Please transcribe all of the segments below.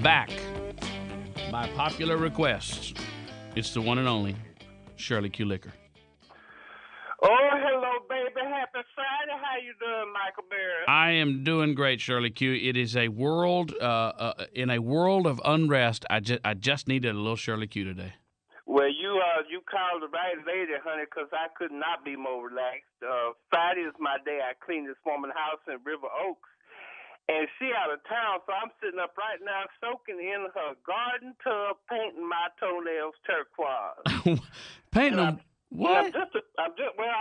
back by popular request. It's the one and only Shirley Q Liquor. Oh, hello, baby. Happy Friday. How you doing, Michael Berry? I am doing great, Shirley Q. It is a world, in a world of unrest. I just needed a little Shirley Q today. Well, you called the right lady, honey, because I could not be more relaxed. Friday is my day. I cleaned this woman's house in River Oaks, and she out of town, so I'm sitting up right now soaking in her garden tub, painting my toenails turquoise. Painting them. What? I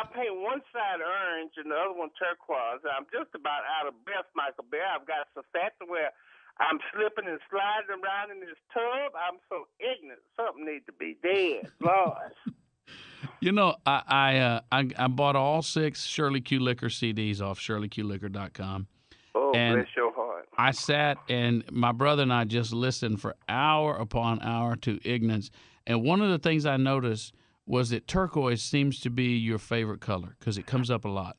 paint one side orange and the other one turquoise. I'm just about out of breath, Michael Bear. I've got so fat to where I'm slipping and sliding around in this tub. I'm so ignorant. Something needs to be dead, Lord. You know, I bought all 6 Shirley Q Liquor CDs off ShirleyQLiquor.com. Oh, and bless your heart. I sat and my brother and I just listened for hour upon hour to Ignorance. And one of the things I noticed was that turquoise seems to be your favorite color because it comes up a lot.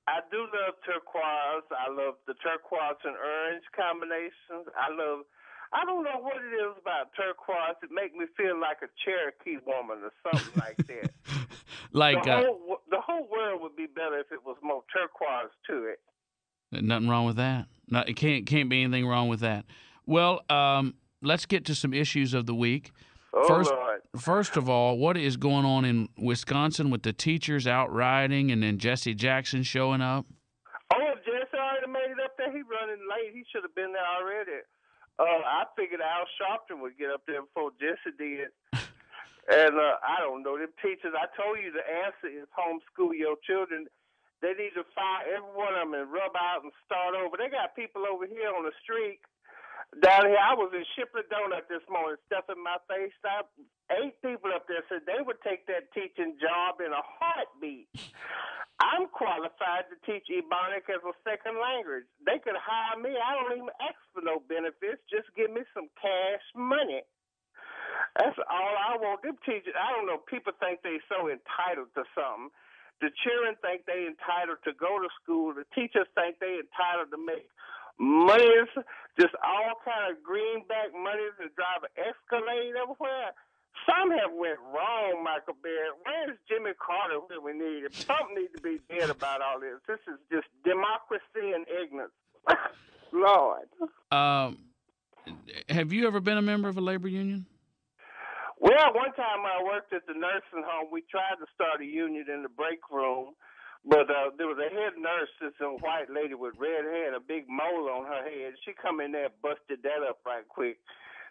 I do love turquoise. I love the turquoise and orange combinations. I don't know what it is about turquoise. It makes me feel like a Cherokee woman or something like that. The whole world would be better if it was more turquoise to it. Nothing wrong with that. No, it can't be anything wrong with that. Well, let's get to some issues of the week. Lord. First of all, what is going on in Wisconsin with the teachers out rioting and then Sheila Jackson showing up? Oh, Jesse already made it up there. He running late. He should have been there already. I figured Al Sharpton would get up there before Jesse did. And I don't know. Them teachers, I told you the answer is homeschool your children. They need to fire every one of them and rub out and start over. They got people over here on the street. Down here, I was in Shipley Donut this morning, stuffing my face. 8 people up there said they would take that teaching job in a heartbeat. I'm qualified to teach Ebonic as a second language. They could hire me. I don't even ask for no benefits. Just give me some cash money. That's all I want. Them teachers, I don't know, people think they so entitled to something. The children think they entitled to go to school. The teachers think they entitled to make monies, just all kind of greenback monies and drive an Escalade everywhere. Some have went wrong, Michael Bear. Where's Jimmy Carter when we need him? Something needs to be dead about all this. This is just democracy and ignorance. Lord. Have you ever been a member of a labor union? Well, one time I worked at the nursing home. We tried to start a union in the break room. But there was a head nurse, this white lady with red hair and a big mole on her head. She come in there and busted that up right quick.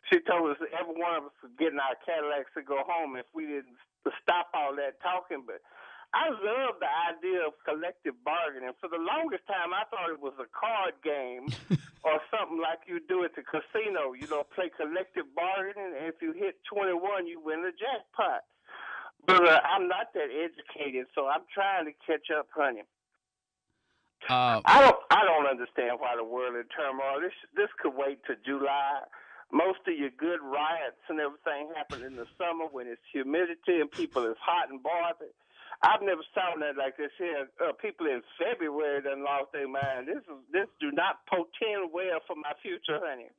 She told us every one of us was getting our Cadillacs to go home if we didn't stop all that talking. But I love the idea of collective bargaining. For the longest time, I thought it was a card game or something like you do at the casino. You know, play collective bargaining, and if you hit 21, you win the jackpot. But I'm not that educated, so I'm trying to catch up, honey. I don't understand why the world in turmoil. This could wait till July. Most of your good riots and everything happen in the summer when it's humidity and people is hot and bothered. I've never seen that like this here. People in February done lost their mind. This do not portend well for my future, honey.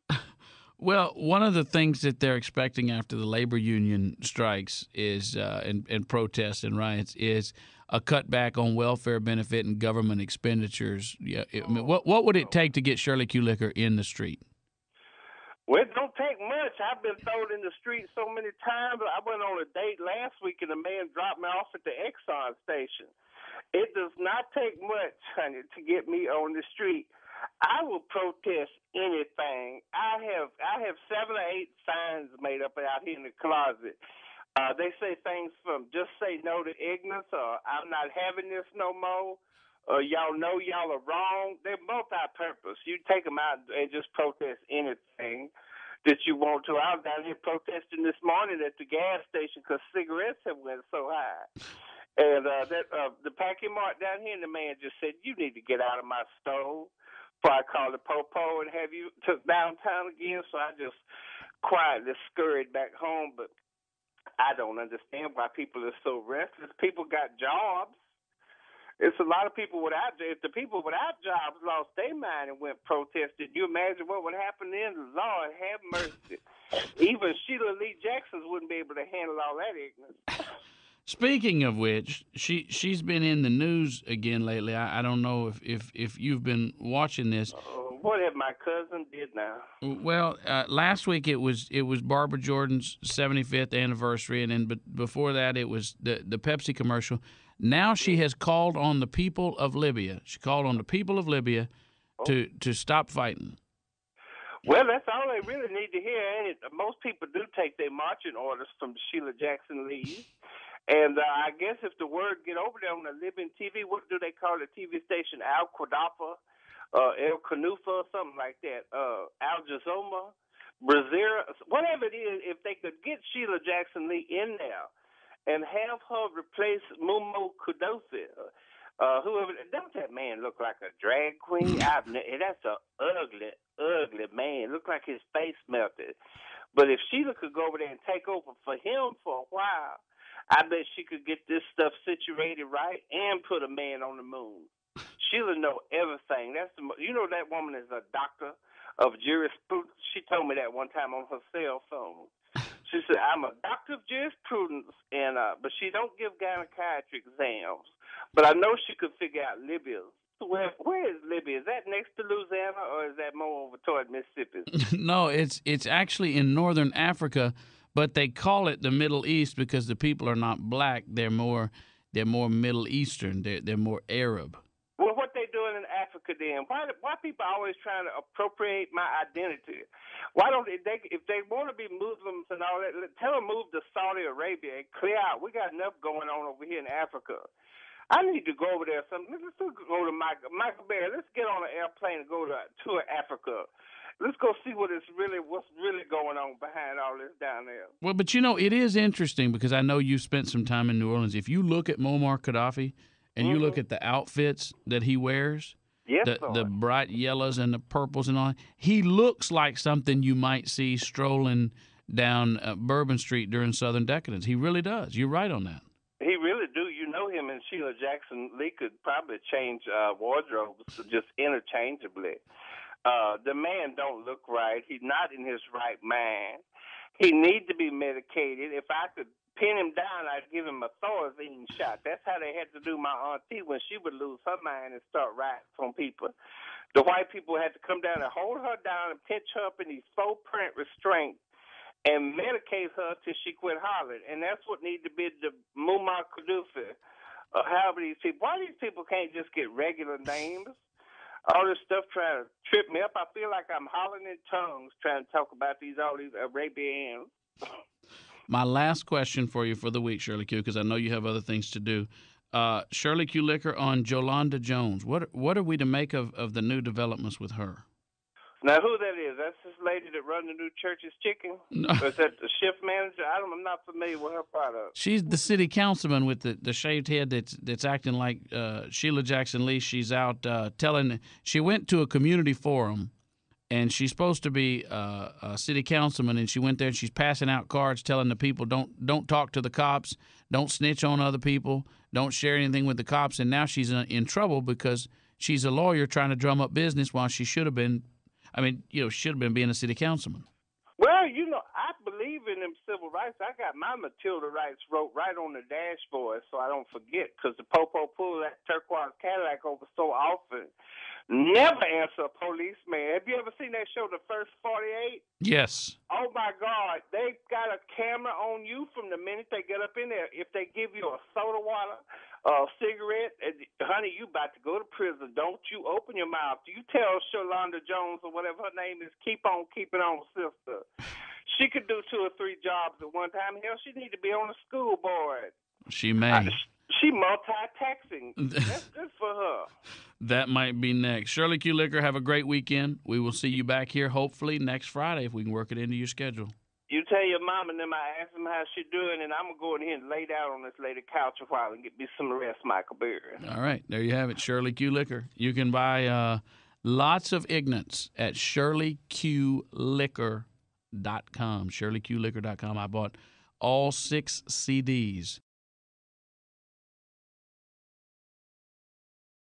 Well, one of the things that they're expecting after the labor union strikes is and protests and riots is a cutback on welfare benefit and government expenditures. Yeah, what would it take to get Shirley Q Liquor in the street? Well, it don't take much. I've been thrown in the street so many times. I went on a date last week and a man dropped me off at the Exxon station. It does not take much, honey, to get me on the street. I will protest anything. I have 7 or 8 signs made up out here in the closet. They say things from just say no to ignorance or I'm not having this no more. Y'all know y'all are wrong. They're multi-purpose. You take them out and just protest anything that you want to. I was down here protesting this morning at the gas station because cigarettes have went so high. And the packing mart down here, and the man just said, you need to get out of my stove. So I called the popo and have you took downtown again. So I just quietly scurried back home. But I don't understand why people are so restless. People got jobs. It's a lot of people without. If the people without jobs lost their mind and went protested, you imagine what would happen then? Lord have mercy. Even Sheila Jackson wouldn't be able to handle all that ignorance. Speaking of which, she's been in the news again lately. I don't know if you've been watching this. What have my cousin did now? Well, last week it was Barbara Jordan's 75th anniversary, and then before that it was the Pepsi commercial. Now she has called on the people of Libya. She called on the people of Libya to stop fighting. Well, that's all they really need to hear, ain't it? Most people do take their marching orders from Sheila Jackson Lee. And I guess if the word get over there on the Libyan TV, what do they call the TV station? Al Qaddafi, El Kanufa, or something like that. Al Jazeera, Brazil, whatever it is, if they could get Sheila Jackson Lee in there and have her replace Moammar Gaddafi, whoever, don't that man look like a drag queen? That's a ugly man. Look like his face melted. But if Sheila could go over there and take over for him for a while, I bet she could get this stuff situated right and put a man on the moon. Sheila know everything. You know that woman is a doctor of jurisprudence. She told me that one time on her cell phone. She said, "I'm a doctor of jurisprudence, and but she don't give gynecology exams. But I know she could figure out Libya. Where is Libya? Is that next to Louisiana, or is that more over toward Mississippi?" No, it's actually in northern Africa. But they call it the Middle East because the people are not black. They're more Middle Eastern. They're more Arab. Well, what they doing in Africa then? Why people always trying to appropriate my identity? Why don't if they want to be Muslims and all that, tell them move to Saudi Arabia and clear out. We got enough going on over here in Africa. I need to go over there. Let's go to Michael Berry. Let's get on an airplane and go to Africa. Let's go see what's really going on behind all this down there. Well, but it is interesting because I know you spent some time in New Orleans. If you look at Moammar Gaddafi and you look at the outfits that he wears, the bright yellows and the purples and all, he looks like something you might see strolling down Bourbon Street during Southern Decadence. He really does. You're right on that. He really do. You know him and Sheila Jackson Lee could probably change wardrobes just interchangeably. The man don't look right. He's not in his right mind. He needs to be medicated. If I could pin him down, I'd give him a Thorazine shot. That's how they had to do my auntie when she would lose her mind and start writing from people. The white people had to come down and hold her down and pinch her up in these faux print restraints and medicate her till she quit hollering. And that's what needs to be the Moammar Gaddafi. However these people, why these people can't just get regular names? All this stuff trying to trip me up. I feel like I'm hollering in tongues trying to talk about all these Arabians. My last question for you for the week, Shirley Q, because I know you have other things to do. Shirley Q. Liquor on Jolanda Jones. What are we to make of the new developments with her? Now, who that is? That's this lady that runs the new church's chicken? No. Or is that the shift manager? I'm not familiar with her product. She's the city councilman with the shaved head that's acting like Sheila Jackson Lee. She's out telling. She went to a community forum, and she's supposed to be a city councilman, and she went there and she's passing out cards telling the people don't talk to the cops, don't snitch on other people, don't share anything with the cops, and now she's in trouble because she's a lawyer trying to drum up business while she should have been. Should have been being a city councilman. Well, I believe in them civil rights. I got my Matilda rights wrote right on the dashboard so I don't forget, because the Popo pulled that turquoise Cadillac over so often. Never answer a policeman. Have you ever seen that show, The First 48? Yes. Oh, my God. They got a camera on you from the minute they get up in there. If they give you a soda water, a cigarette, honey, you about to go to prison. Don't you open your mouth. You tell Jolanda Jones or whatever her name is, keep on keeping on, sister. She could do 2 or 3 jobs at one time. Hell, she need to be on the school board. She may. She multitasking. That's good for her. That might be next. Shirley Q. Liquor, have a great weekend. We will see you back here hopefully next Friday if we can work it into your schedule. You tell your mom and them I asked them how she doing, and I'm going to go in here and lay down on this lady couch a while and get me some rest, Michael Berry. All right. There you have it, Shirley Q. Liquor. You can buy lots of ignorance at shirleyqliquor.com. shirleyqliquor.com. I bought all 6 CDs